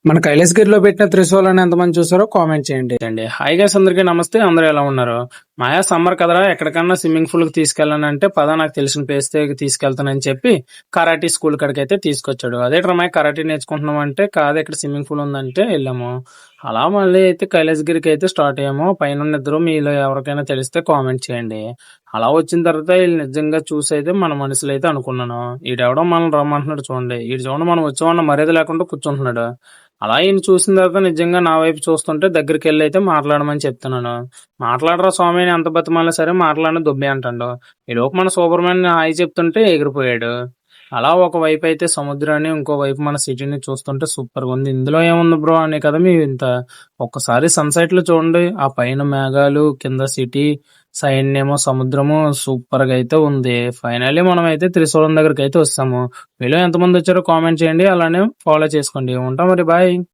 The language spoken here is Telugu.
మన కైలాసగిరిలో పెట్టిన త్రిశూలాన్ని ఎంతమంది చూసారో కామెంట్ చేయండి అండి. హాయ్ గైస్, అందరికీ నమస్తే. అందరూ ఎలా ఉన్నారు? మాయా సమ్మర్ కదరా, ఎక్కడికన్నా స్విమ్మింగ్ పూల్ కి తీసుకెళ్ళానంటే పద నాకు తెలిసిన ప్లేస్ తీసుకెళ్తానని చెప్పి కరాటీ స్కూల్ కాడికి అయితే తీసుకొచ్చాడు. అదే మాయ కరాటీ నేర్చుకుంటున్నాం అంటే, కాదు ఇక్కడ స్విమ్మింగ్ పూల్ ఉందంటే వెళ్ళాము. అలా మళ్ళీ అయితే కైలాసగిరికి అయితే స్టార్ట్ అయ్యాము. పైన ఇద్దరు మీలో ఎవరికైనా తెలిస్తే కామెంట్ చేయండి. అలా వచ్చిన తర్వాత వీళ్ళు నిజంగా చూసి అయితే మన మనసులో అయితే అనుకున్నాను, ఈడెవడో మనం రమ్మంటున్నాడు చూడండి, ఈడు చూడండి మనం వచ్చామన్న మర్యాద లేకుండా కూర్చుంటున్నాడు. అలా ఈయన చూసిన తర్వాత నిజంగా నా వైపు చూస్తుంటే దగ్గరికి వెళ్ళి అయితే మాట్లాడమని చెప్తున్నాను. మాట్లాడరా స్వామి అని ఎంత బతిమాలినా సరే మాట్లాడిన దుబ్బే అంటాడు. ఈలోపు మన సూపర్ మ్యాన్ హాయ్ చెప్తుంటే ఎగిరిపోయాడు. అలా ఒక వైపు అయితే సముద్రాన్ని, ఇంకో వైపు మన సిటీని చూస్తుంటే సూపర్ గా ఉంది. ఇందులో ఏముంది బ్రో అనే కదా మీ ఇంత. ఒక్కసారి సన్సెట్ లో చూడండి, ఆ పైన మేఘాలు, కింద సిటీ, సైడ్ ఏమో సముద్రము, సూపర్ గా అయితే ఉంది. ఫైనల్లీ మనం అయితే త్రిశూలం దగ్గరికి అయితే వస్తాము. మీలో ఎంతమంది వచ్చారో కామెంట్ చేయండి, అలానే ఫాలో చేసుకోండి. ఉంటాం మరి, బాయ్.